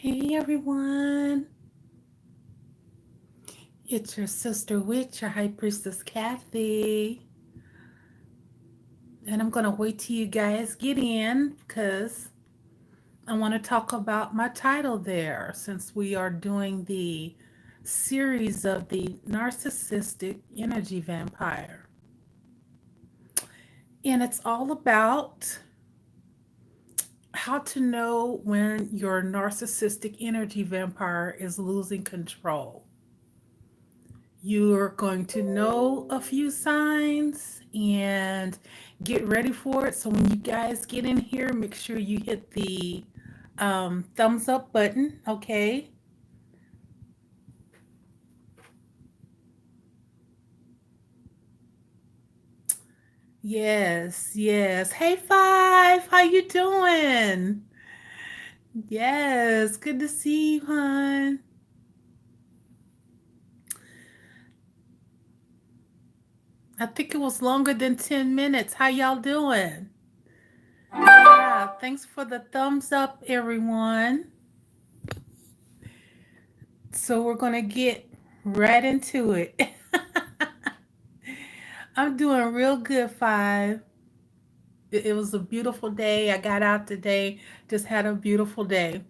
Hey everyone, it's your sister witch, your high priestess Kathy, and I'm gonna wait till you guys get in because I want to talk about my title there since we are doing the series of the narcissistic energy vampire, and it's all about how to know when your narcissistic energy vampire is losing control. You're going to know a few signs and get ready for it. So when you guys get in here, make sure you hit the thumbs up button, okay? Yes, yes. Hey, Five, how you doing? Yes, good to see you, hon. I think it was longer than 10 minutes. How y'all doing? Yeah, thanks for the thumbs up, everyone. So we're going to get right into it. I'm doing real good, Five. It was a beautiful day. I got out today, just had a beautiful day.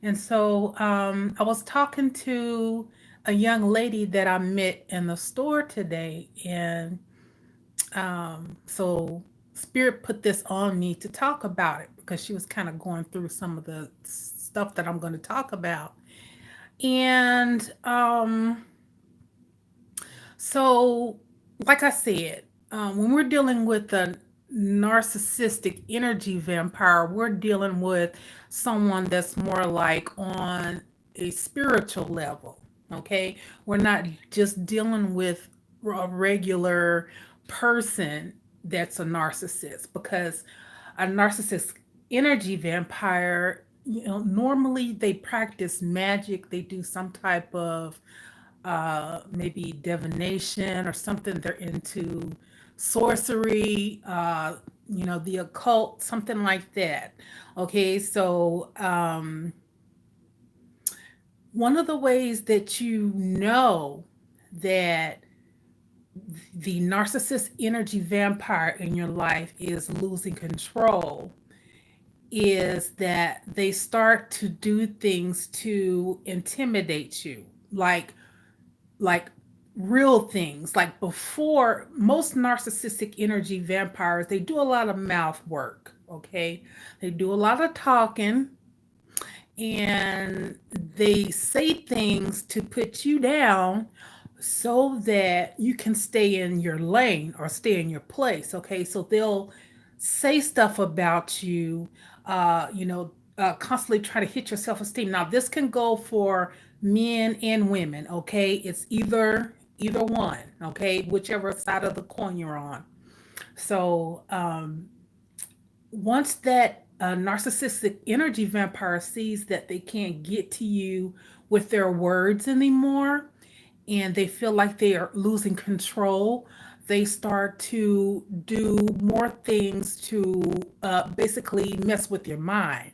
And so I was talking to a young lady that I met in the store today. And so Spirit put this on me to talk about it because she was kind of going through some of the stuff that I'm going to talk about. And so, like I said, when we're dealing with a narcissistic energy vampire, we're dealing with someone that's more like on a spiritual level. Okay, we're not just dealing with a regular person that's a narcissist because a narcissist energy vampire, normally they practice magic, they do some type of maybe divination or something. They're into sorcery, the occult, something like that. Okay, so one of the ways that you know that the narcissist energy vampire in your life is losing control is that they start to do things to intimidate you, like real things. Like before, most narcissistic energy vampires, they do a lot of mouth work. Okay, they do a lot of talking, and they say things to put you down so that you can stay in your lane or stay in your place. Okay, so they'll say stuff about you, constantly try to hit your self-esteem. Now this can go for men and women. Okay, it's either one. Okay, whichever side of the coin you're on. So once that narcissistic energy vampire sees that they can't get to you with their words anymore, and they feel like they are losing control, they start to do more things to basically mess with your mind.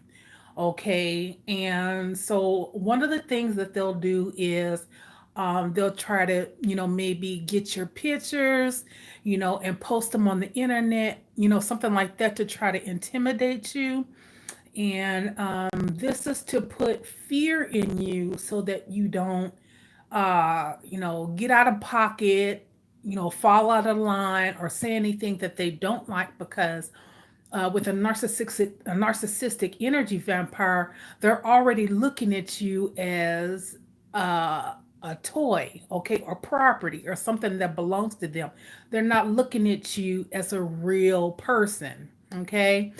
Okay. And so one of the things that they'll do is they'll try to, maybe get your pictures, and post them on the internet, something like that to try to intimidate you. And this is to put fear in you so that you don't, get out of pocket, fall out of line or say anything that they don't like because with a narcissistic energy vampire, they're already looking at you as a toy, okay, or property or something that belongs to them. They're not looking at you as a real person, okay.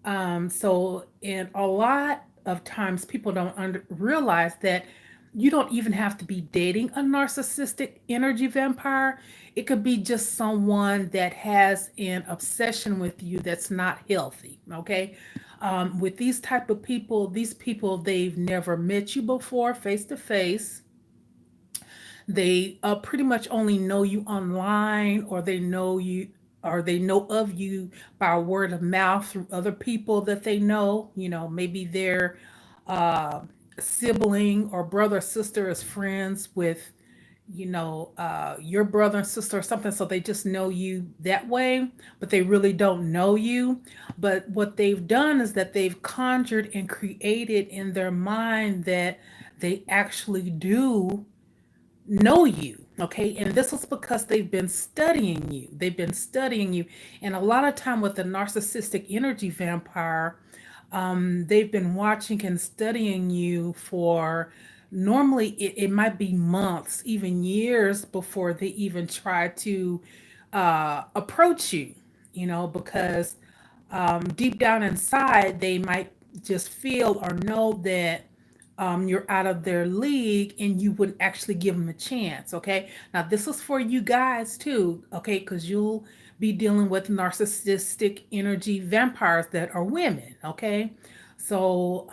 So, and a lot of times people don't realize that you don't even have to be dating a narcissistic energy vampire. It could be just someone that has an obsession with you that's not healthy. Okay. With these type of people, these people, they've never met you before face to face. They pretty much only know you online, or they know of you by word of mouth through other people that they know. Maybe they're uh, sibling or brother or sister is friends with, your brother and sister or something, so they just know you that way, but they really don't know you. But what they've done is that they've conjured and created in their mind that they actually do know you. Okay, and this is because they've been studying you. And a lot of time with the narcissistic energy vampire, they've been watching and studying you for, normally it might be months, even years, before they even try to approach you, because deep down inside they might just feel or know that you're out of their league and you wouldn't actually give them a chance. Okay, now this is for you guys too, okay, because you'll be dealing with narcissistic energy vampires that are women. Okay, so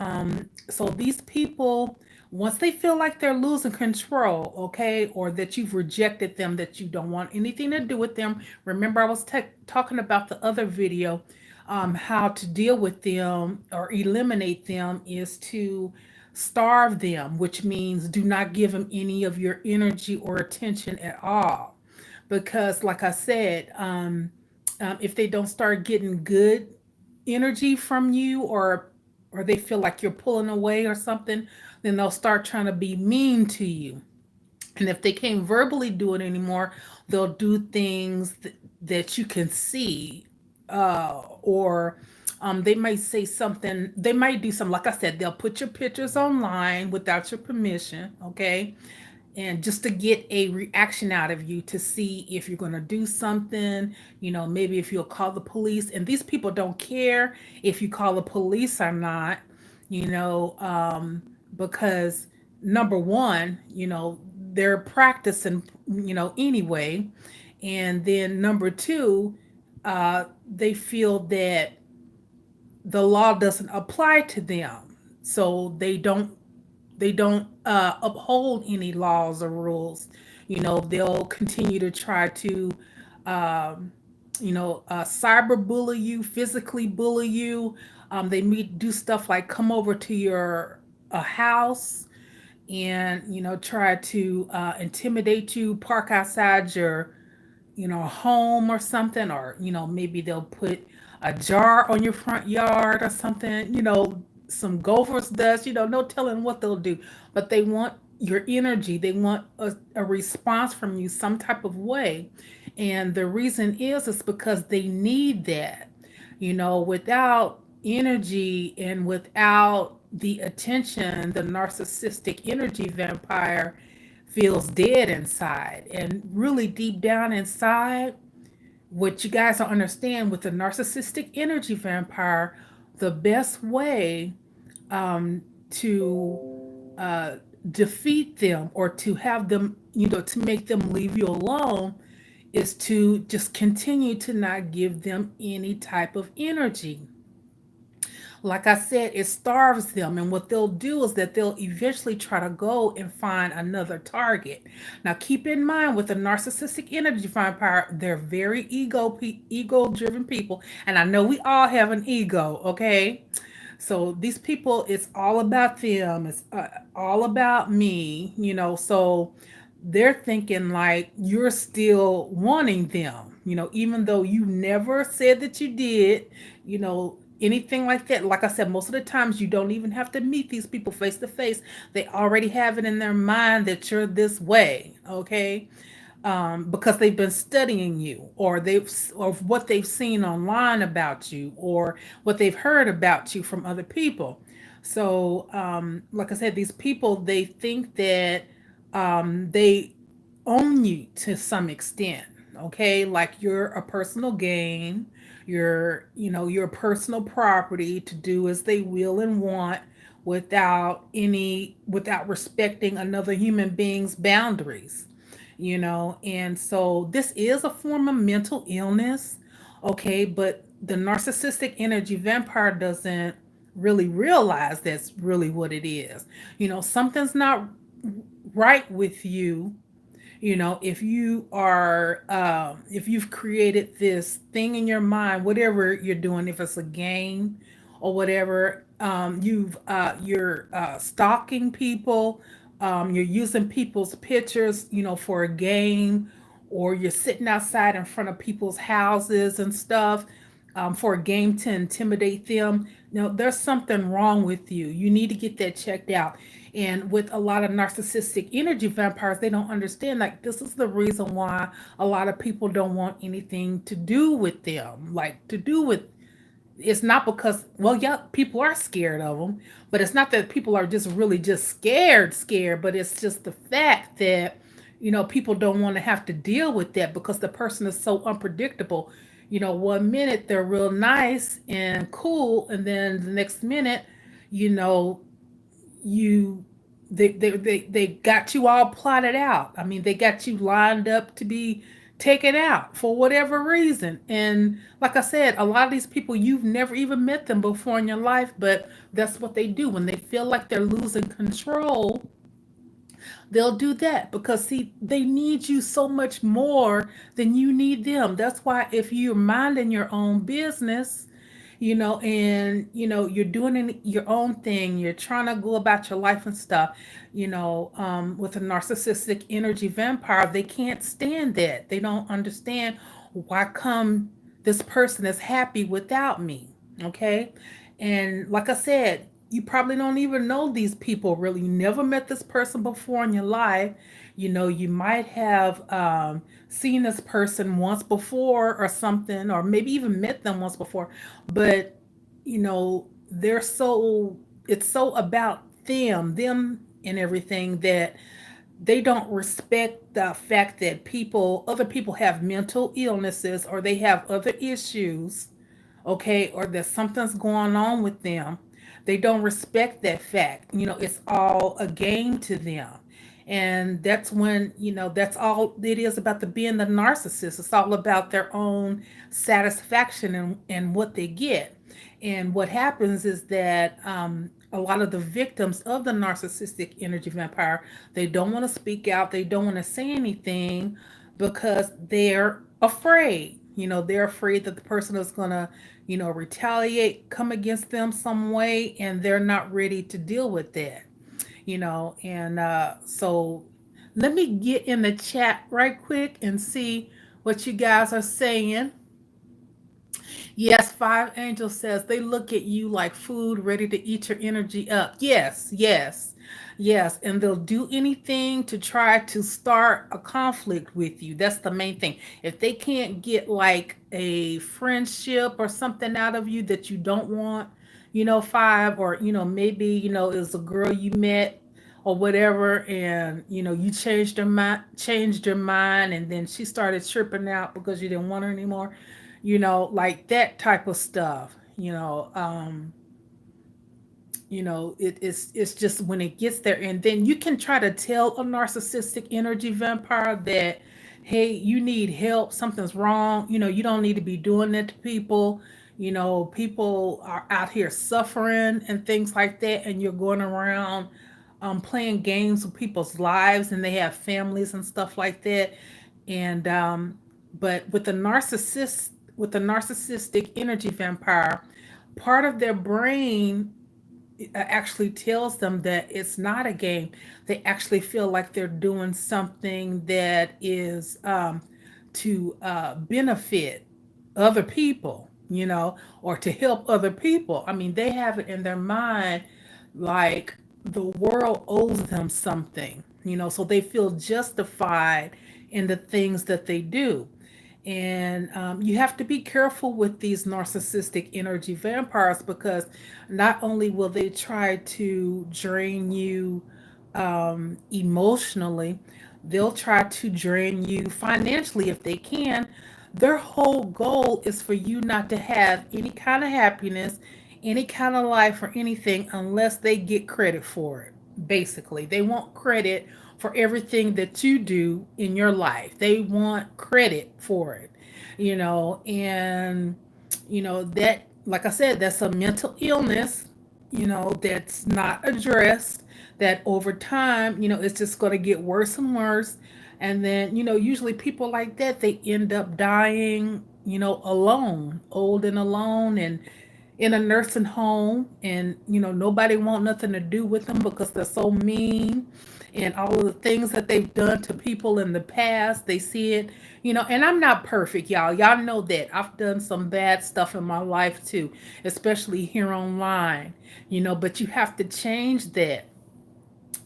these people, once they feel like they're losing control, okay, or that you've rejected them, that you don't want anything to do with them. Remember, I was talking about the other video, how to deal with them or eliminate them is to starve them, which means do not give them any of your energy or attention at all. Because, like I said, if they don't start getting good energy from you, or they feel like you're pulling away or something, then they'll start trying to be mean to you. And if they can't verbally do it anymore, they'll do things that you can see, or they might say something. They might do something. Like I said, they'll put your pictures online without your permission. Okay, and just to get a reaction out of you, to see if you're going to do something, maybe if you'll call the police. And these people don't care if you call the police or not, you know because, number one, they're practicing, anyway. And then number two, they feel that the law doesn't apply to them, so they don't uphold any laws or rules. They'll continue to try to, um, cyber bully you, physically bully you. They do stuff like come over to your house and try to intimidate you, park outside your home or something, or maybe they'll put a jar on your front yard or something, some gopher's dust, no telling what they'll do. But they want your energy, they want a response from you some type of way. And the reason is because they need that. Without energy and without the attention, the narcissistic energy vampire feels dead inside. And really deep down inside, what you guys don't understand with the narcissistic energy vampire, the best way to defeat them, or to have them, to make them leave you alone, is to just continue to not give them any type of energy. Like I said, it starves them. And what they'll do is that they'll eventually try to go and find another target. Now, keep in mind, with the narcissistic energy vampire, they're very ego driven people. And I know we all have an ego, okay? So these people, it's all about them. It's all about me, So they're thinking like you're still wanting them, even though you never said that you did, anything like that. Like I said, most of the times you don't even have to meet these people face to face. They already have it in their mind that you're this way, okay? Because they've been studying you, or what they've seen online about you, or what they've heard about you from other people. So, like I said, these people, they think that they own you to some extent. Okay, like you're a personal gain, you're personal property to do as they will and want, without respecting another human being's boundaries. And so this is a form of mental illness. Okay, but the narcissistic energy vampire doesn't really realize that's really what it is. Something's not right with you. If if you've created this thing in your mind, whatever you're doing, if it's a game or whatever, you're stalking people, you're using people's pictures, for a game, or you're sitting outside in front of people's houses and stuff, for a game to intimidate them. There's something wrong with you. You need to get that checked out. And with a lot of narcissistic energy vampires, they don't understand, like, this is the reason why a lot of people don't want anything to do with them, like to do with, it's not because, well, yeah, people are scared of them, but it's not that people are just really just scared, but it's just the fact that, people don't want to have to deal with that because the person is so unpredictable. 1 minute they're real nice and cool, and then the next minute, you know, you they got you all plotted out. I mean, they got you lined up to be taken out for whatever reason. And like I said, a lot of these people, you've never even met them before in your life, but that's what they do when they feel like they're losing control. They'll do that because, see, they need you so much more than you need them. That's why if you're minding your own business, and you're doing your own thing, you're trying to go about your life and stuff, with a narcissistic energy vampire, they can't stand that. They don't understand, why come this person is happy without me. Okay. And like I said, you probably don't even know these people really. You never met this person before in your life. You might have seen this person once before or something, or maybe even met them once before, but they're so, it's so about them and everything, that they don't respect the fact that other people have mental illnesses, or they have other issues, okay, or that something's going on with them. They don't respect that fact. It's all a game to them. And that's when, that's all it is about being the narcissist. It's all about their own satisfaction and what they get. And what happens is that a lot of the victims of the narcissistic energy vampire, they don't want to speak out, they don't want to say anything because they're afraid. They're afraid that the person is going to, retaliate, come against them some way, and they're not ready to deal with that. And so let me get in the chat right quick and see what you guys are saying. Yes, Five Angels says they look at you like food ready to eat your energy up. Yes, yes, yes. And they'll do anything to try to start a conflict with you. That's the main thing. If they can't get like a friendship or something out of you that you don't want, Five, or, maybe, it was a girl you met or whatever, and you changed your mind, and then she started tripping out because you didn't want her anymore, like that type of stuff. It's just when it gets there, and then you can try to tell a narcissistic energy vampire that, hey, you need help, something's wrong, you don't need to be doing that to people. People are out here suffering and things like that, and you're going around playing games with people's lives, and they have families and stuff like that. And but with the narcissistic energy vampire, part of their brain actually tells them that it's not a game. They actually feel like they're doing something that is to benefit other people, or to help other people. I mean, they have it in their mind like the world owes them something, so they feel justified in the things that they do. And you have to be careful with these narcissistic energy vampires, because not only will they try to drain you emotionally, they'll try to drain you financially if they can. Their whole goal is for you not to have any kind of happiness, any kind of life, or anything unless they get credit for it. Basically, they want credit for everything that you do in your life. They want credit for it, and that, like I said, that's a mental illness, that's not addressed, that over time, it's just going to get worse and worse. And then, usually people like that, they end up dying, alone, old and alone. And in a nursing home, and nobody want nothing to do with them because they're so mean, and all of the things that they've done to people in the past. They see it, and I'm not perfect, y'all know that I've done some bad stuff in my life too, especially here online, but you have to change that.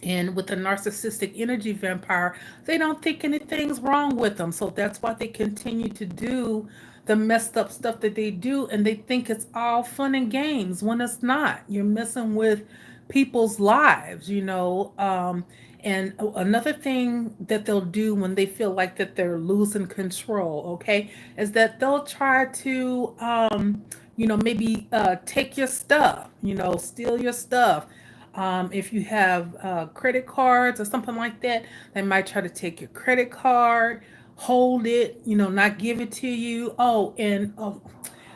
And with the narcissistic energy vampire, they don't think anything's wrong with them. So that's why they continue to do the messed up stuff that they do. And they think it's all fun and games when it's not. You're messing with people's lives. And another thing that they'll do when they feel like that they're losing control, okay, is that they'll try to, maybe take your stuff, steal your stuff. If you have credit cards or something like that, they might try to take your credit card, hold it, not give it to you. Oh, and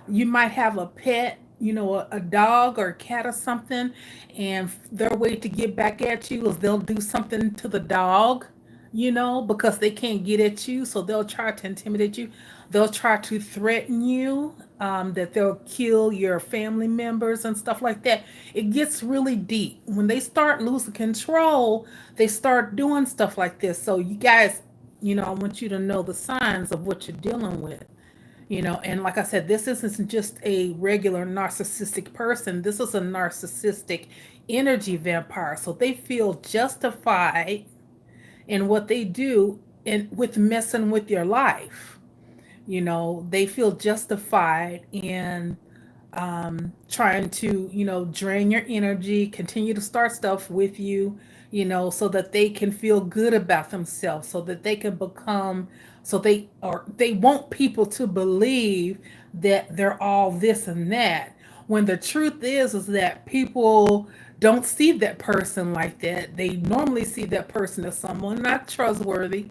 you might have a pet, a dog or a cat or something, and their way to get back at you is they'll do something to the dog, because they can't get at you. So they'll try to intimidate you. They'll try to threaten you, that they'll kill your family members and stuff like that. It gets really deep. When they start losing control, they start doing stuff like this. So you guys, I want you to know the signs of what you're dealing with. And like I said, this isn't just a regular narcissistic person. This is a narcissistic energy vampire. So they feel justified in what they do and with messing with your life. They feel justified in trying to, drain your energy, continue to start stuff with you, so that they can feel good about themselves, so that they can become, so they want people to believe that they're all this and that. When the truth is that people don't see that person like that. They normally see that person as someone not trustworthy.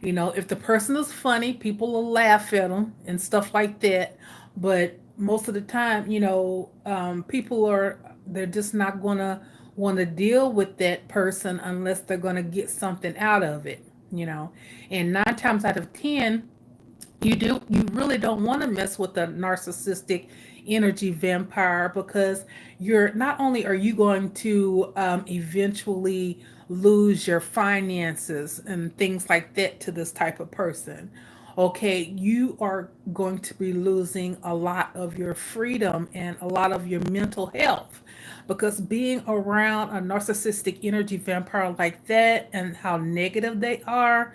If the person is funny, people will laugh at them and stuff like that. But most of the time, they're just not going to want to deal with that person unless they're going to get something out of it, you know. And 9 times out of 10, you really don't want to mess with a narcissistic energy vampire, because you're not only are you going to eventually lose your finances and things like that to this type of person. Okay, you are going to be losing a lot of your freedom and a lot of your mental health, because being around a narcissistic energy vampire like that and how negative they are,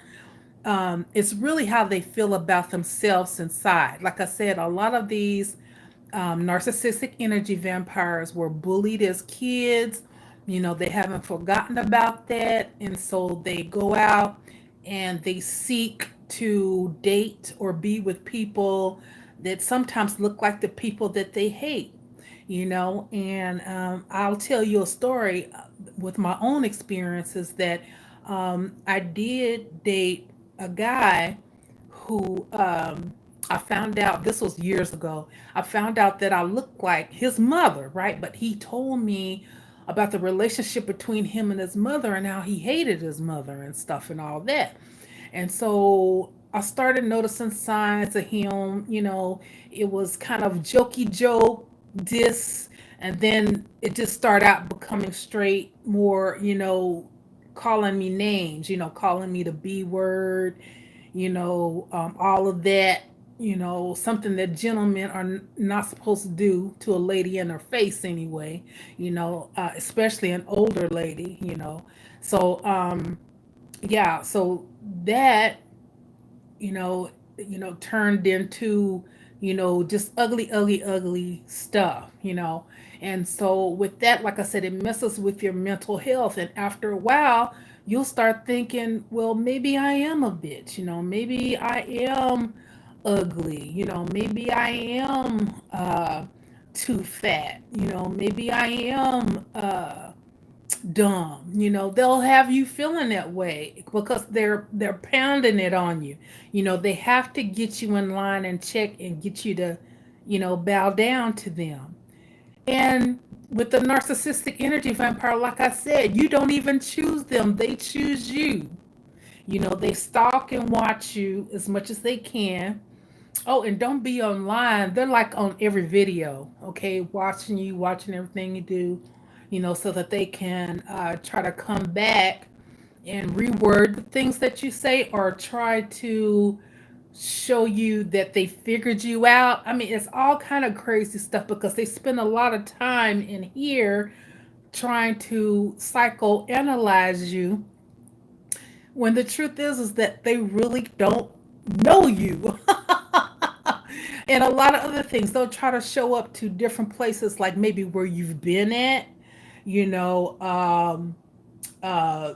it's really how they feel about themselves inside. Like I said, a lot of these narcissistic energy vampires were bullied as kids. They haven't forgotten about that. And so they go out and they seek to date or be with people that sometimes look like the people that they hate. And I'll tell you a story with my own experiences that I did date a guy who I found out, this was years ago. I found out that I looked like his mother, right? But he told me about the relationship between him and his mother and how he hated his mother and stuff and all that. And so I started noticing signs of him. It was kind of jokey joke, this, and then it just started out becoming straight more, calling me names, calling me the B word, all of that, something that gentlemen are not supposed to do to a lady in her face anyway, especially an older lady. So, yeah, so that, turned into, just ugly, ugly, ugly stuff. And so with that, like I said, it messes with your mental health. And after a while, you'll start thinking, well, maybe I am a bitch, maybe I am ugly, maybe I am too fat, maybe I am dumb. They'll have you feeling that way because they're pounding it on you. They have to get you in line and check and get you to, bow down to them. And with the narcissistic energy vampire, like I said, you don't even choose them, they choose you. They stalk and watch you as much as they can. Oh, and don't be online. They're like on every video, okay, watching you, watching everything you do, so that they can try to come back and reword the things that you say, or try to show you that they figured you out. I mean, it's all kind of crazy stuff because they spend a lot of time in here trying to psychoanalyze you, when the truth is that they really don't know you. And a lot of other things, they'll try to show up to different places, like maybe where you've been at, you know uh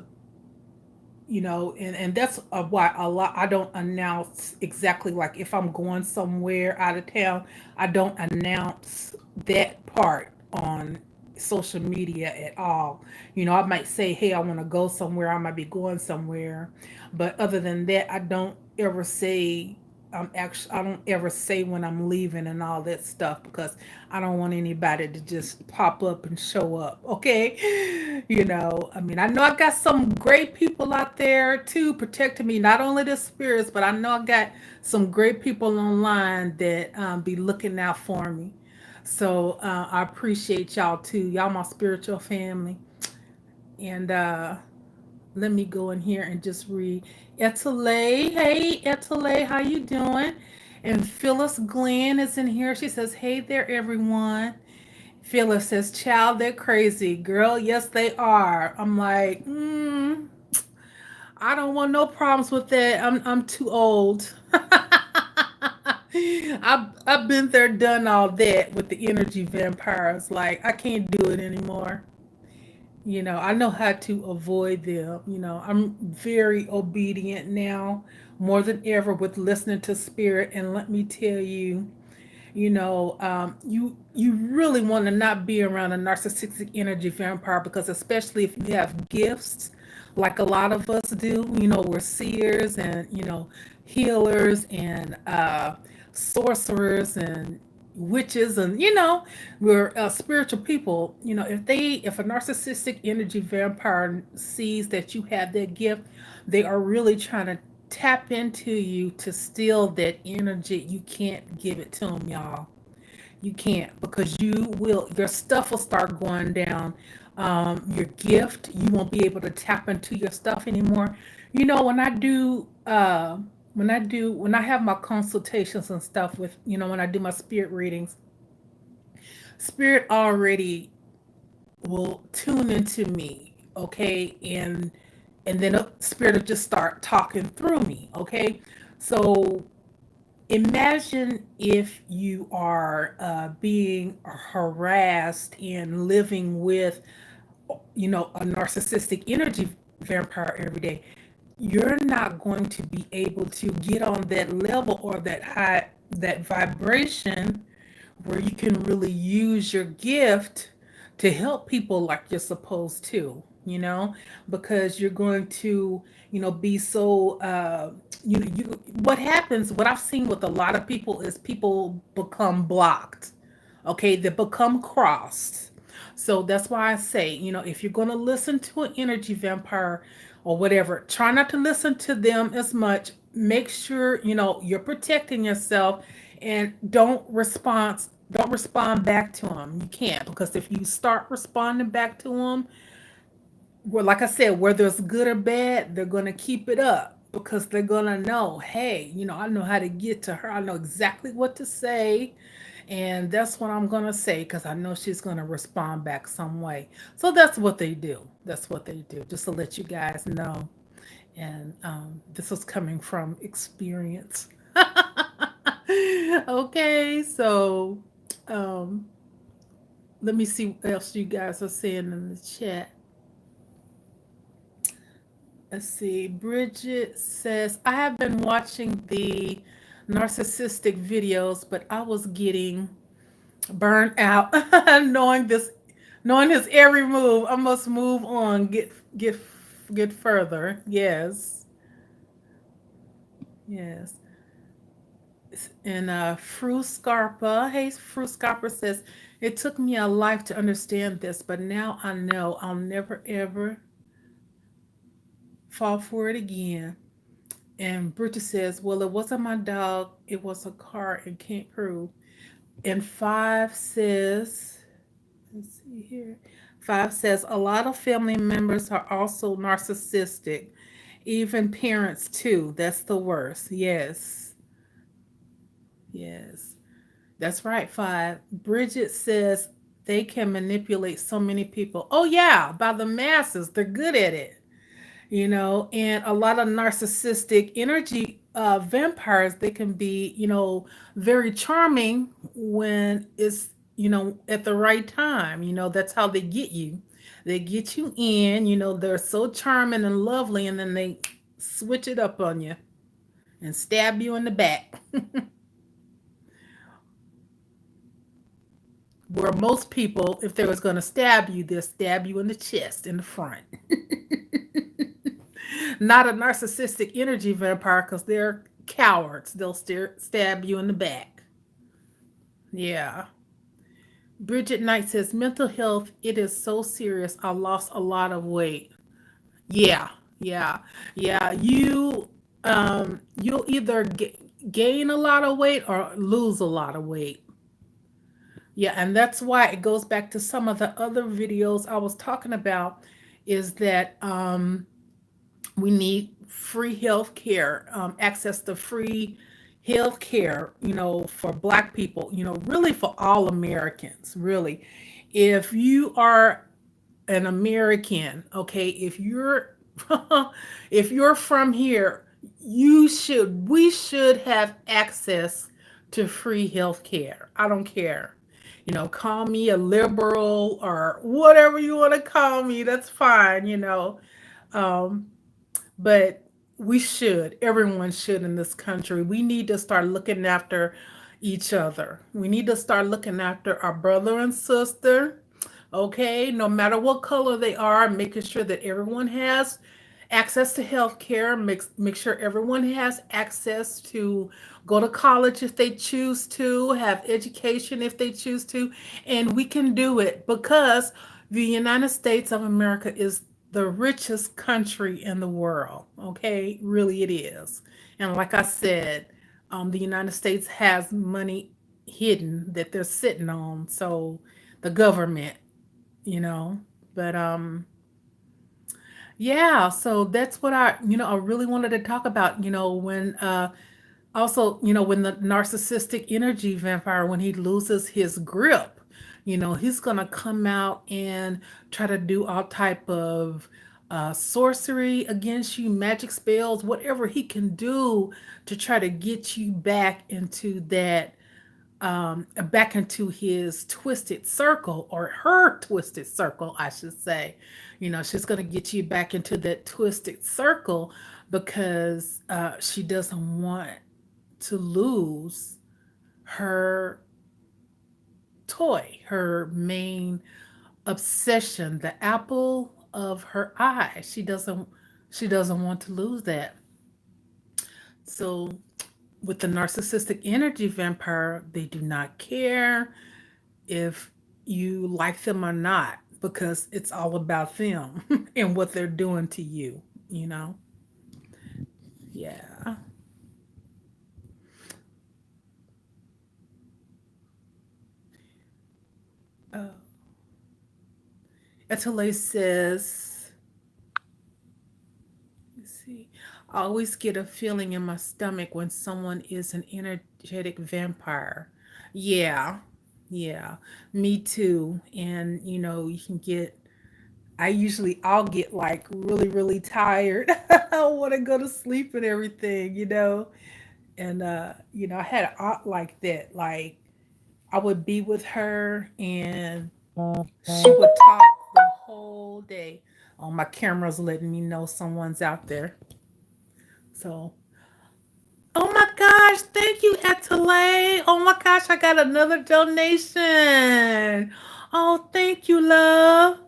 and that's why a lot I don't announce exactly, like if I'm going somewhere out of town, I don't announce that part on social media at all. I might say, hey, I want to go somewhere, I might be going somewhere, but other than that, I don't ever say, I don't ever say when I'm leaving and all that stuff, because I don't want anybody to just pop up and show up. Okay. I mean, I know I got some great people out there too protecting me, not only the spirits, but I know I got some great people online that be looking out for me. So I appreciate y'all too. Y'all my spiritual family. And let me go in here and just read. Etele, hey Etele, how you doing? And Phyllis Glenn is in here. She says, hey there, everyone. Phyllis says, child, they're crazy. Girl, yes, they are. I'm like, I don't want no problems with that. I'm too old. I've been there, done all that with the energy vampires. Like, I can't do it anymore. I know how to avoid them. I'm very obedient now, more than ever, with listening to spirit. And let me tell you, you really want to not be around a narcissistic energy vampire, because especially if you have gifts, like a lot of us do. We're seers and healers and sorcerers and witches, and we're spiritual people. If a narcissistic energy vampire sees that you have that gift, they are really trying to tap into you to steal that energy. You can't give it to them, y'all. You can't, because your stuff will start going down. Your gift, you won't be able to tap into your stuff anymore. When I do, when I have my consultations and stuff with, when I do my spirit readings, spirit already will tune into me, okay, and then a spirit will just start talking through me, okay. So imagine if you are being harassed and living with, a narcissistic energy vampire every day. You're not going to be able to get on that level, or that vibration, where you can really use your gift to help people like you're supposed to, because you're going to, be so, what happens, what I've seen with a lot of people is people become blocked. Okay, they become crossed. So that's why I say, if you're going to listen to an energy vampire or whatever, try not to listen to them as much. Make sure, you're protecting yourself, and don't respond back to them. You can't, because if you start responding back to them, well, like I said, whether it's good or bad, they're going to keep it up, because they're going to know, hey, I know how to get to her. I know exactly what to say. And that's what I'm going to say, because I know she's going to respond back some way. So that's what they do. That's what they do, just to let you guys know. And this is coming from experience. Okay, so um, let me see what else you guys are saying in the chat. Let's see. Bridget says, I have been watching the narcissistic videos, but I was getting burned out knowing his every move. I must move on, get further. Yes. Yes. And Fru Scarpa, hey, Fru Scarpa says, it took me a life to understand this, but now I know I'll never ever fall for it again. And Bridget says, well, it wasn't my dog, it was a car and can't prove. And five says, let's see here. Five says, a lot of family members are also narcissistic, even parents too. That's the worst. Yes, yes. That's right, five. Bridget says they can manipulate so many people. Oh, yeah, by the masses. They're good at it. And a lot of narcissistic energy vampires, they can be, very charming when it's, at the right time. That's how they get you. They get you in, they're so charming and lovely, and then they switch it up on you and stab you in the back. Where most people, if they was going to stab you, they'll stab you in the chest, in the front. Not a narcissistic energy vampire because they're cowards. They'll stab you in the back. Yeah. Bridget Knight says, mental health, it is so serious. I lost a lot of weight. Yeah. Yeah. Yeah. You'll either gain a lot of weight or lose a lot of weight. Yeah, and that's why it goes back to some of the other videos I was talking about, is that we need free health care, access to free health care, for Black people, really for all Americans, really. If you are an American, okay, if you're if you're from here, we should have access to free health care. I don't care. Call me a liberal or whatever you want to call me. That's fine. Um, but we should, everyone should in this country. We need to start looking after each other. We need to start looking after our brother and sister, okay, no matter what color they are, making sure that everyone has access to health care, make sure everyone has access to go to college if they choose to, have education if they choose to, and we can do it because the United States of America is the richest country in the world. Okay, really it is. And like I said, the United States has money hidden that they're sitting on. So the government, you know, but yeah, so that's what I really wanted to talk about, when also, when the narcissistic energy vampire, when he loses his grip, he's gonna come out and try to do all type of sorcery against you, magic spells, whatever he can do to try to get you back into his twisted circle, or her twisted circle, I should say. She's going to get you back into that twisted circle because she doesn't want to lose her toy, her main obsession, the apple of her eye. She doesn't want to lose that. So with the narcissistic energy vampire, they do not care if you like them or not, because it's all about them and what they're doing to you, you know? Yeah. Uh, Atelier says, let's see, I always get a feeling in my stomach when someone is an energetic vampire. Yeah. Yeah. Me too. And, you can get I'll get like really, really tired. I want to go to sleep and everything. And I had an aunt like that. Like, I would be with her and she would talk the whole day. Oh, my camera's letting me know someone's out there. So, oh my gosh, thank you, Atale. Oh my gosh, I got another donation. Oh, thank you, love.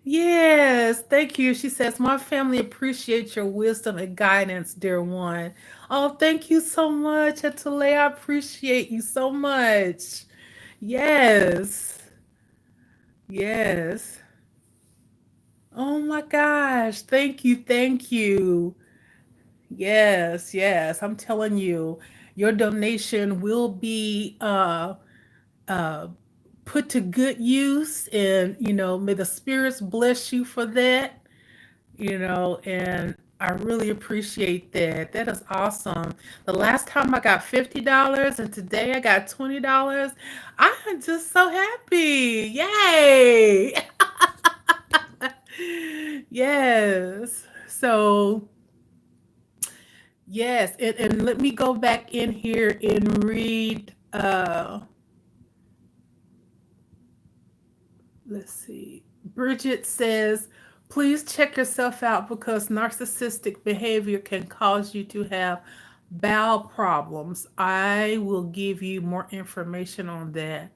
Yes, thank you. She says, my family appreciates your wisdom and guidance, dear one. Oh, thank you so much, Atale. I appreciate you so much. Yes. Yes. Oh my gosh. Thank you. Thank you. Yes, yes. I'm telling you, your donation will be uh put to good use, and may the spirits bless you for that. And I really appreciate that. That is awesome. The last time I got $50 and today I got $20. I'm just so happy. Yay. Yes. So, yes, and let me go back in here and read let's see. Bridget says, please check yourself out because narcissistic behavior can cause you to have bowel problems. I will give you more information on that.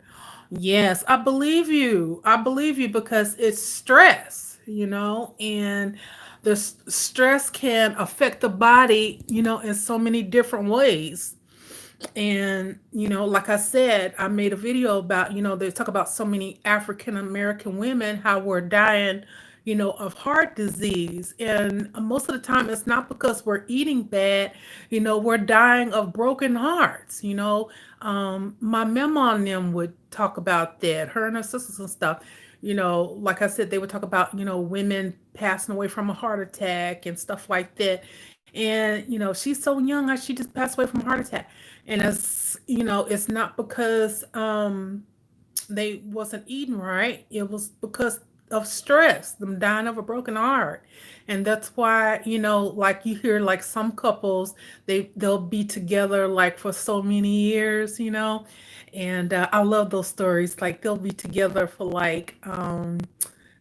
Yes, I believe you. I believe you because it's stress, and the stress can affect the body, in so many different ways. And like I said, I made a video about, they talk about so many African American women how we're dying, of heart disease. And most of the time it's not because we're eating bad. We're dying of broken hearts. My mama and them would talk about that, her and her sisters and stuff. Like I said, they would talk about, women passing away from a heart attack and stuff like that. And she's so young, how she just passed away from a heart attack. And it's not because they wasn't eating right. It was because of stress, them dying of a broken heart. And that's why, like you hear like some couples, they'll be together like for so many years, and I love those stories. Like they'll be together for like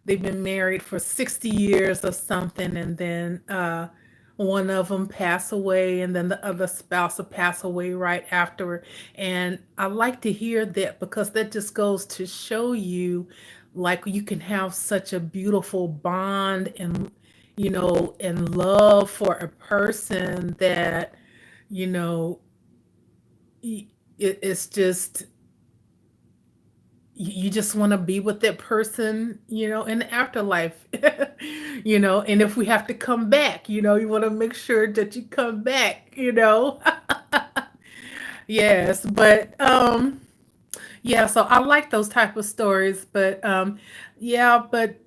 they've been married for 60 years or something, and then one of them pass away, and then the other spouse will pass away right after. And I like to hear that because that just goes to show you like you can have such a beautiful bond and love for a person that you know it's just you just want to be with that person, in the afterlife. And if we have to come back, you want to make sure that you come back. Yes, but yeah, so I like those type of stories, but yeah, but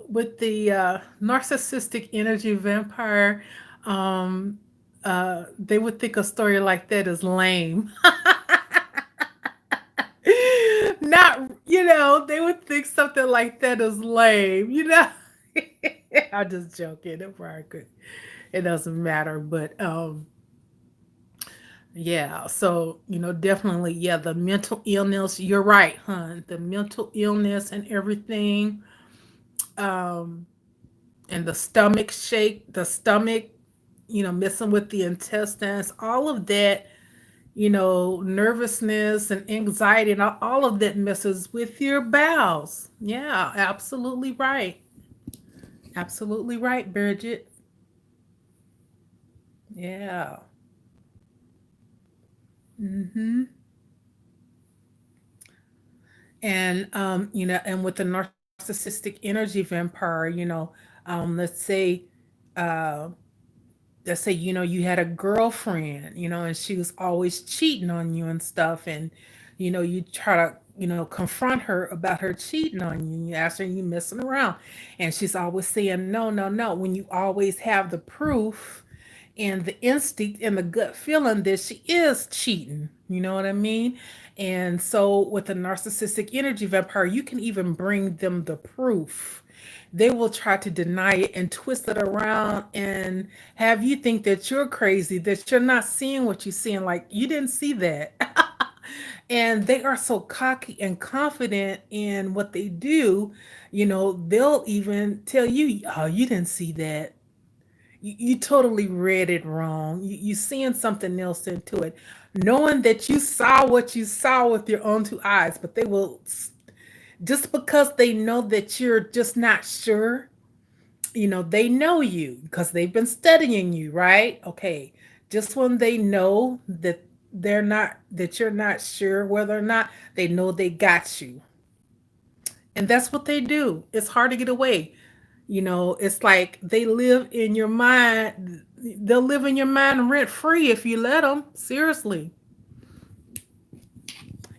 with the narcissistic energy vampire, um they would think a story like that is lame. Not, they would think something like that is lame. I'm just joking. It probably could. It doesn't matter, but yeah. So definitely, yeah. The mental illness. You're right, hon. The mental illness and everything, um, and the stomach shake, the stomach, messing with the intestines, all of that. Nervousness and anxiety and all of that messes with your bowels. Yeah, absolutely right. Absolutely right, Bridget. Yeah. Hmm. And and with the narcissistic energy vampire, let's say uh you had a girlfriend, and she was always cheating on you and stuff, and you try to confront her about her cheating on you. You ask her, you messing around, and she's always saying no, no, no, when you always have the proof and the instinct and the gut feeling that she is cheating. You know what I mean? And so with a narcissistic energy vampire, you can even bring them the proof. They will try to deny it and twist it around and have you think that you're crazy, that you're not seeing what you're seeing, like you didn't see that. And they are so cocky and confident in what they do, they'll even tell you, oh, you didn't see that. You totally read it wrong. You seeing something else into it, knowing that you saw what you saw with your own two eyes, but they will, just because they know that you're just not sure, they know you because they've been studying you, right? Okay. Just when they know that you're not sure whether or not, they know they got you. And that's what they do. It's hard to get away. It's like they live in your mind. They'll live in your mind rent free if you let them. Seriously.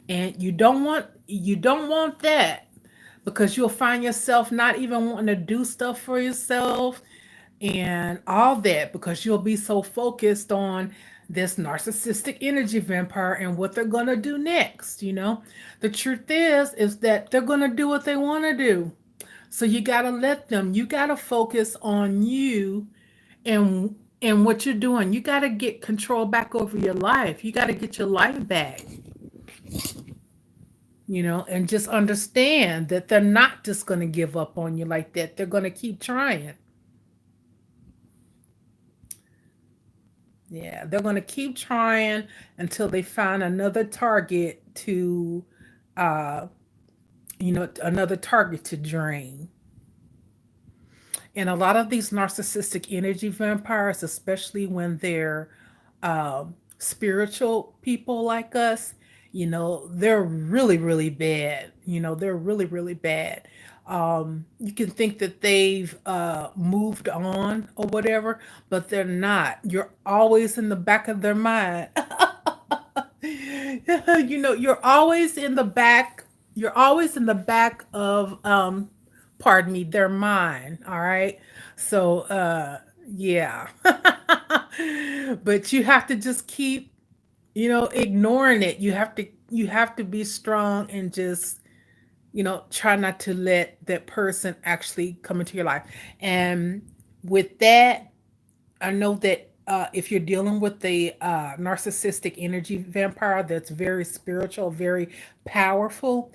And you don't want that, because you'll find yourself not even wanting to do stuff for yourself and all that, because you'll be so focused on this narcissistic energy vampire and what they're going to do next. The truth is that they're going to do what they want to do. So you got to let them. You got to focus on you and what you're doing. You got to get control back over your life. You got to get your life back, and just understand that they're not just going to give up on you like that. They're going to keep trying. Yeah, they're going to keep trying until they find another target to, uh, another target to drain. And a lot of these narcissistic energy vampires, especially when they're spiritual people like us, they're really, really bad. They're really, really bad. You can think that they've moved on or whatever, but they're not. You're always in the back of their mind. You're always in the back. You're always in the back of pardon me, their mind. All right. So yeah. But you have to just keep, ignoring it. You have to be strong and just, try not to let that person actually come into your life. And with that, I know that if you're dealing with the narcissistic energy vampire that's very spiritual, very powerful,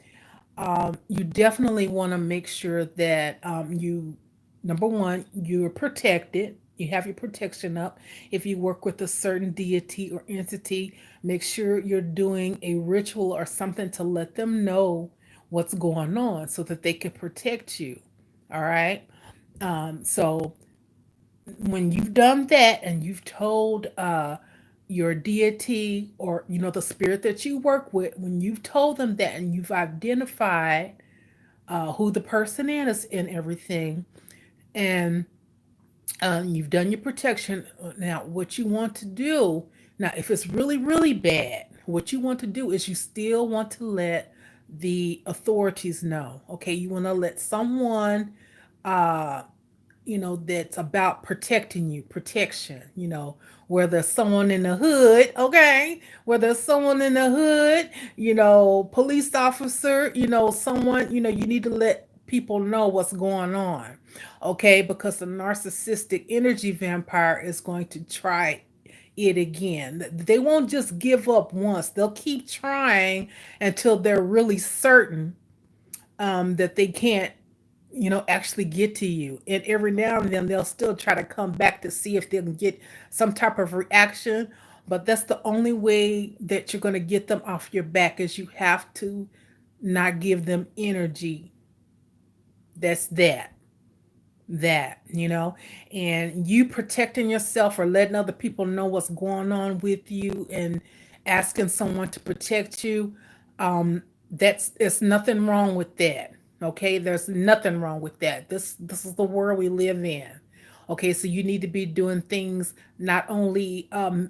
you definitely want to make sure that number one, you're protected. You have your protection up. If you work with a certain deity or entity, make sure you're doing a ritual or something to let them know what's going on so that they can protect you. All right. So when you've done that and you've told your deity or the spirit that you work with, when you've told them that and you've identified who the person is and everything, and you've done your protection. Now what you want to do, now if it's really really bad, what you want to do is you still want to let the authorities know. Okay, you want to let someone uh that's about protecting you, protection, whether someone in the hood, okay, whether someone in the hood, police officer, someone, you need to let people know what's going on, okay, because the narcissistic energy vampire is going to try it again. They won't just give up once, they'll keep trying until they're really certain that they can't actually get to you. And every now and then they'll still try to come back to see if they can get some type of reaction. But that's the only way that you're going to get them off your back, is you have to not give them energy. That's that, and you protecting yourself or letting other people know what's going on with you and asking someone to protect you. There's nothing wrong with that. Okay, there's nothing wrong with that. This is the world we live in. Okay, so you need to be doing things not only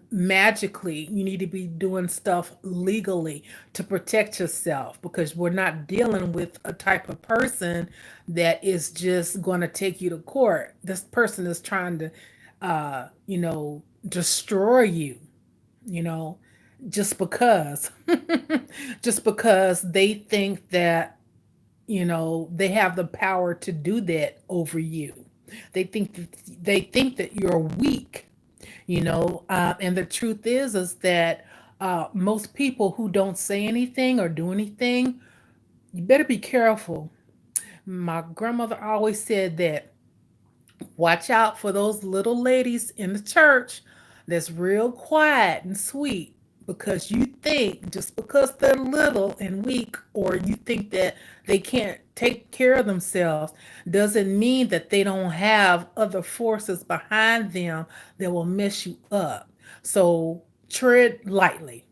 magically, you need to be doing stuff legally to protect yourself, because we're not dealing with a type of person that is just going to take you to court. This person is trying to, destroy you, you know, just because, just because they think that, they have the power to do that over you. They think that you're weak, and the truth is that most people who don't say anything or do anything, you better be careful. My grandmother always said that, watch out for those little ladies in the church that's real quiet and sweet, because you think just because they're little and weak, or you think that they can't take care of themselves, doesn't mean that they don't have other forces behind them that will mess you up. So tread lightly.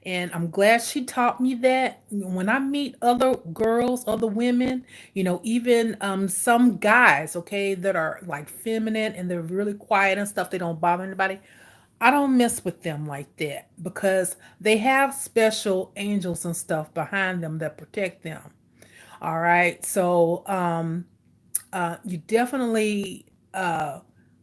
And I'm glad she taught me that. When I meet other girls, other women, even some guys, okay, that are like feminine and they're really quiet and stuff, they don't bother anybody. I don't mess with them like that because they have special angels and stuff behind them that protect them. All right. So you definitely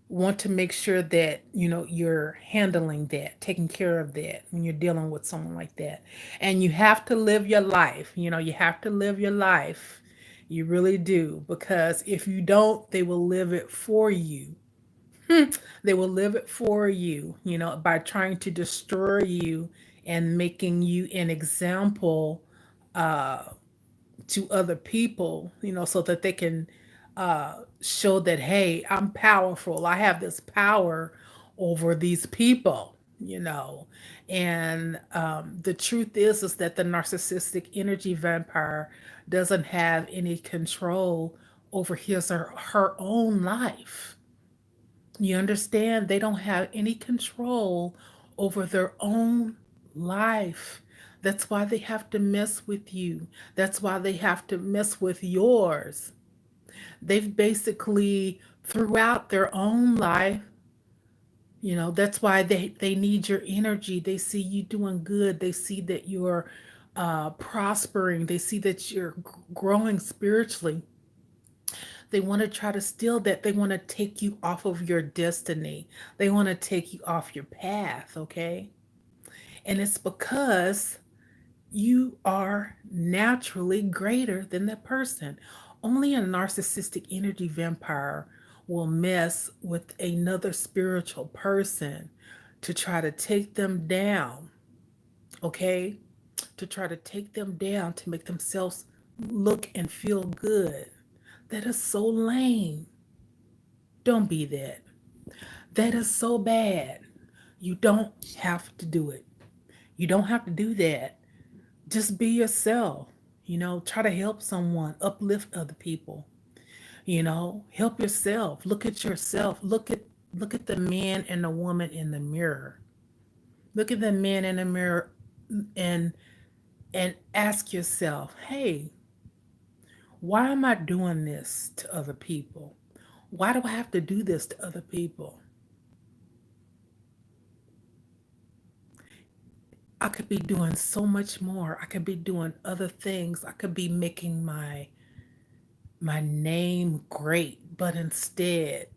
want to make sure that you're handling that, taking care of that when you're dealing with someone like that. And you have to live your life. You have to live your life. You really do, because if you don't, they will live it for you. They will live it for you, by trying to destroy you and making you an example uh, to other people, so that they can show that, hey, I'm powerful. I have this power over these people. And the truth is that the narcissistic energy vampire doesn't have any control over his or her own life. You understand? They don't have any control over their own life. That's why they have to mess with you. That's why they have to mess with yours. They've basically, throughout their own life, that's why they need your energy. They see you doing good. They see that you're prospering. They see that you're growing spiritually. They want to try to steal that. They want to take you off of your destiny. They want to take you off your path, okay? And it's because you are naturally greater than that person. Only a narcissistic energy vampire will mess with another spiritual person to try to take them down, okay? To try to take them down to make themselves look and feel good. That is so lame. Don't be that. That is so bad. You don't have to do it. You don't have to do that. Just be yourself. Try to help someone, uplift other people. Help yourself. Look at yourself. Look at the man and the woman in the mirror. Look at the man in the mirror and ask yourself, "Hey, why am I doing this to other people? Why do I have to do this to other people? I could be doing so much more. I could be doing other things. I could be making my name great, but instead,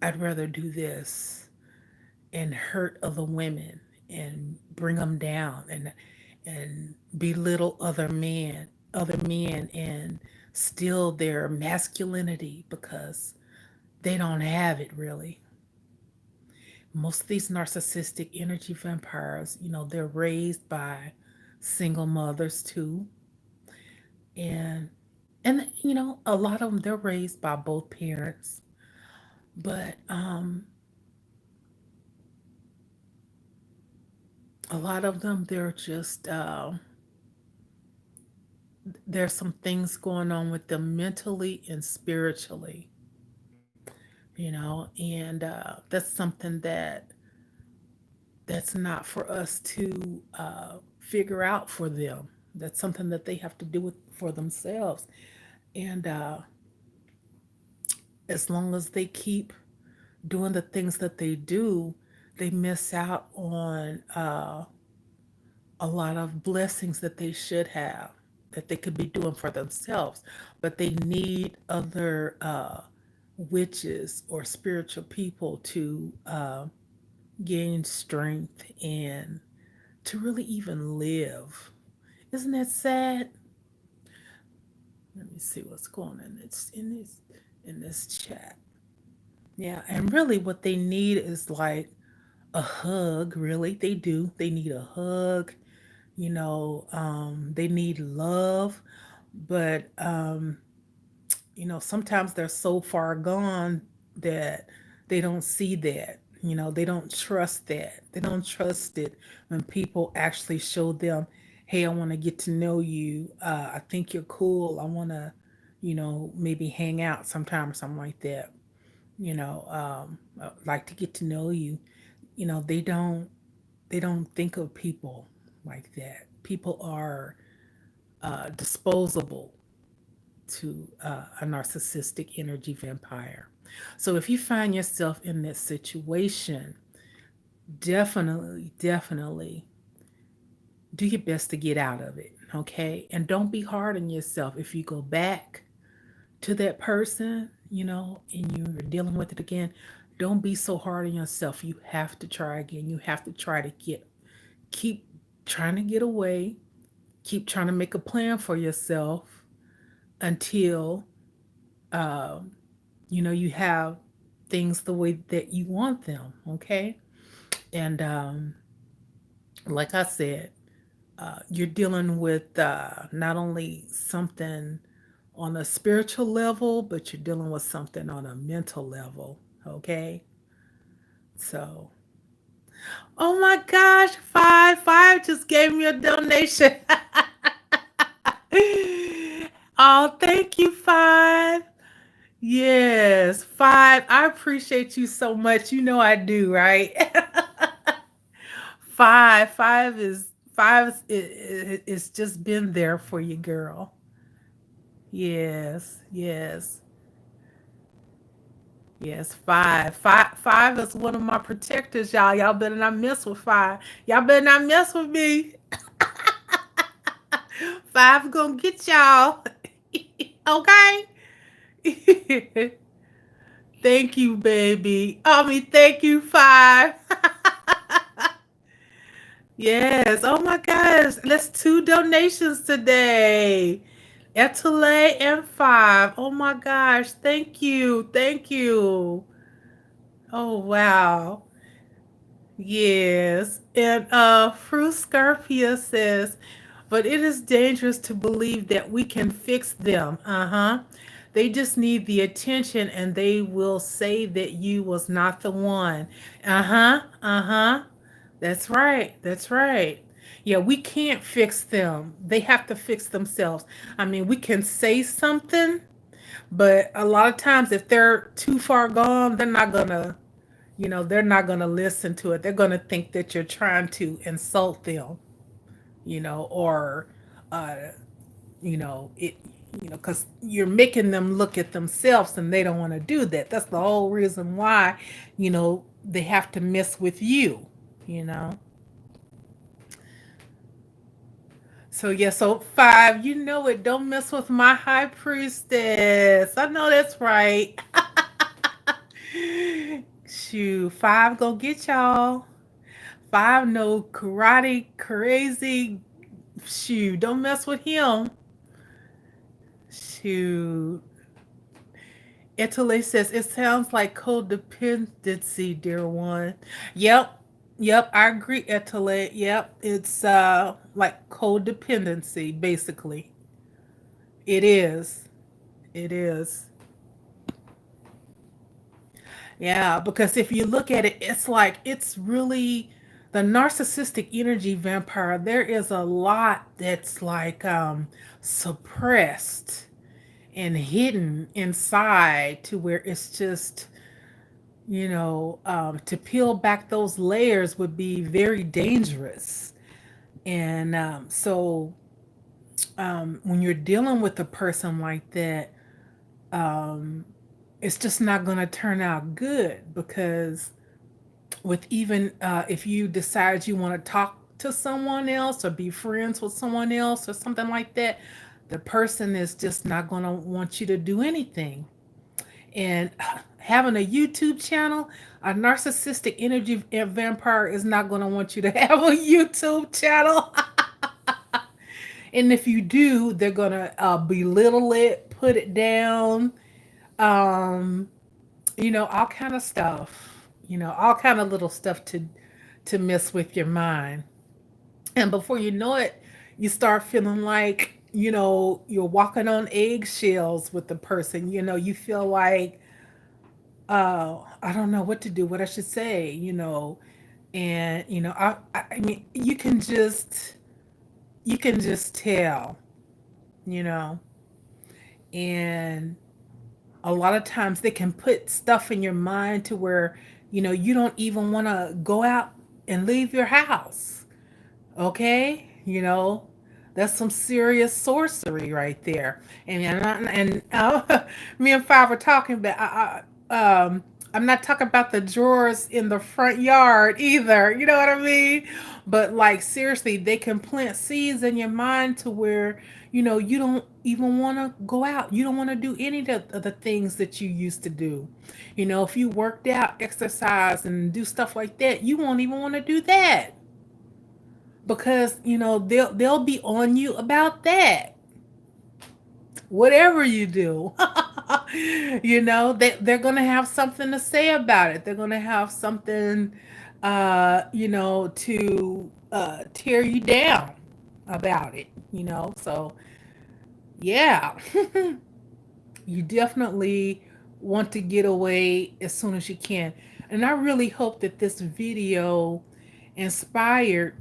I'd rather do this and hurt other women and bring them down and belittle other men and steal their masculinity because they don't have it really. Most of these narcissistic energy vampires, they're raised by single mothers too. And a lot of them, they're raised by both parents. But a lot of them, they're just there's some things going on with them mentally and spiritually. And that's something that's not for us to figure out for them. That's something that they have to do with for themselves. And as long as they keep doing the things that they do, they miss out on a lot of blessings that they should have, that they could be doing for themselves. But they need other witches or spiritual people to gain strength and to really even live. Isn't that sad? Let me see what's going on in this chat. Yeah, and really what they need is like a hug, really. They do. They need a hug. They need love. But sometimes they're so far gone that they don't see that. They don't trust that. They don't trust it when people actually show them, hey, I want to get to know you. I think you're cool. I want to, maybe hang out sometime or something like that. Like to get to know you. They don't. they don't think of people like that. People are disposable to a narcissistic energy vampire. So if you find yourself in this situation, definitely do your best to get out of it. Okay. And don't be hard on yourself if you go back to that person, and you're dealing with it again. Don't be so hard on yourself. You have to try again. You have to try to keep trying to get away, keep trying to make a plan for yourself until, um, you have things the way that you want them. Okay. And like I said, you're dealing with not only something on a spiritual level, but you're dealing with something on a mental level. Okay. So, oh my gosh, five just gave me a donation. Oh, thank you, Five. Yes, Five. I appreciate you so much. You know I do, right? Five is just been there for you, girl. Yes, yes, yes. Five is one of my protectors, y'all. Y'all better not mess with Five. Y'all better not mess with me. Five gonna get y'all. Okay. Thank you, baby. Thank you, Five. Yes. Oh my gosh. That's two donations today. Etele and Five. Oh my gosh. Thank you. Thank you. Oh wow. Yes. And Fruscarpia says, but it is dangerous to believe that we can fix them. Uh-huh. They just need the attention and they will say that you was not the one. Uh-huh. Uh-huh. That's right. That's right. Yeah, we can't fix them. They have to fix themselves. We can say something, but a lot of times if they're too far gone, they're not gonna listen to it. They're gonna think that you're trying to insult them, or uh, it, because you're making them look at themselves, and they don't want to do that. That's the whole reason why, they have to mess with you, you know. So yeah, so Five, you know it. Don't mess with my high priestess. I know that's right. Shoot, Five go get y'all. Five know karate crazy. Shoot, don't mess with him. Shoot. Italy says it sounds like codependency, dear one. Yep. Yep, I agree, Italy. Yep. It's like codependency, basically. It is. It is. Yeah, because if you look at it, it's like it's really the narcissistic energy vampire. There is a lot that's like suppressed and hidden inside to where it's just, to peel back those layers would be very dangerous. And when you're dealing with a person like that, um, it's just not going to turn out good because with even if you decide you want to talk to someone else or be friends with someone else or something like that, the person is just not going to want you to do anything. And having a YouTube channel, a narcissistic energy vampire is not going to want you to have a YouTube channel. And if you do, they're going to belittle it, put it down, um, all kind of stuff, all kind of little stuff to mess with your mind. And before you know it, you start feeling like, you're walking on eggshells with the person. You feel like, I don't know what to do, what I should say, and you can just tell, you know, and a lot of times they can put stuff in your mind to where, you don't even want to go out and leave your house. Okay, that's some serious sorcery right there. Me and Five were talking about. I'm not talking about the drawers in the front yard either. You know what I mean? But like seriously, they can plant seeds in your mind to where you don't even want to go out. You don't want to do any of the things that you used to do. If you worked out, exercise, and do stuff like that, you won't even want to do that because they'll be on you about that, whatever you do. They're gonna have something to say about it. They're gonna have something to tear you down about it. So yeah. You definitely want to get away as soon as you can. And I really hope that this video inspired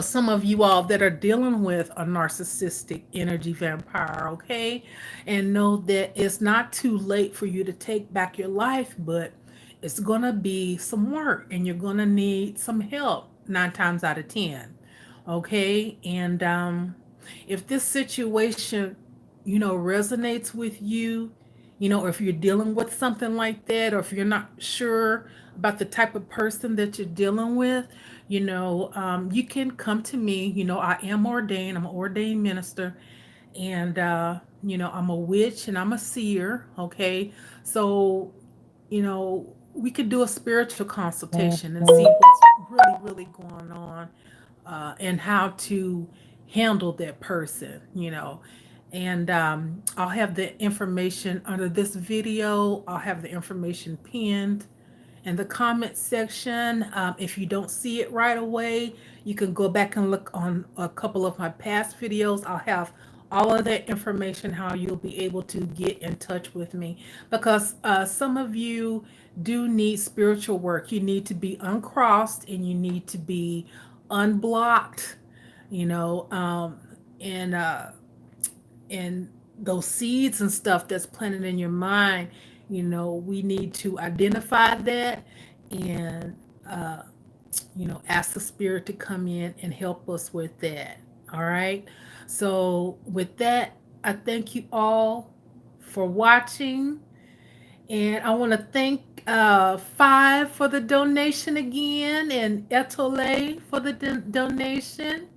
some of you all that are dealing with a narcissistic energy vampire, okay? And know that it's not too late for you to take back your life, but it's going to be some work and you're going to need some help 9 times out of 10, okay? And if this situation, resonates with you, or if you're dealing with something like that, or if you're not sure about the type of person that you're dealing with, you can come to me. I am ordained. I'm an ordained minister, and I'm a witch and I'm a seer. Okay, so we could do a spiritual consultation and see what's really, really going on, and how to handle that person. And I'll have the information under this video. I'll have the information pinned in the comment section. If you don't see it right away, you can go back and look on a couple of my past videos. I'll have all of that information, how you'll be able to get in touch with me, because some of you do need spiritual work. You need to be uncrossed and you need to be unblocked, you know, and those seeds and stuff that's planted in your mind, we need to identify that and ask the spirit to come in and help us with that. All right, so with that, I thank you all for watching, and I want to thank Five for the donation again, and Etole for the donation.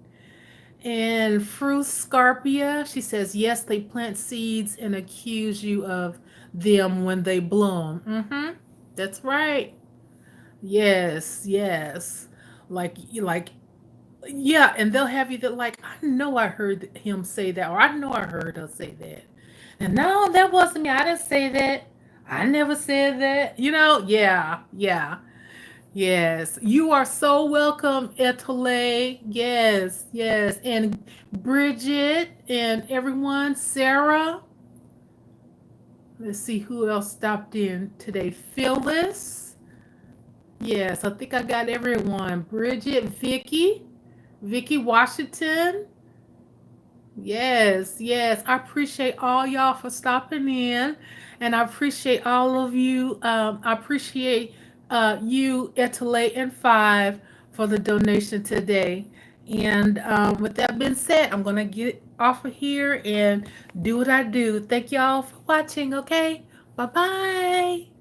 And Fru Scarpia, she says, yes, they plant seeds and accuse you of them when they bloom. That's right. Yes, yes. Like, yeah, and they'll have you that, like, I know I heard him say that, or I know I heard her say that. And no, that wasn't me. I didn't say that. I never said that. Yeah, yeah. Yes, you are so welcome, Etole. Yes, yes. And Bridget and everyone, Sarah. Let's see who else stopped in today. Phyllis. Yes, I think I got everyone. Bridget, Vicky Washington. Yes, yes. I appreciate all y'all for stopping in. And I appreciate all of you. I appreciate you, Etele and Five, for the donation today. And with that being said, I'm going to get off of here and do what I do. Thank y'all for watching, okay? Bye-bye.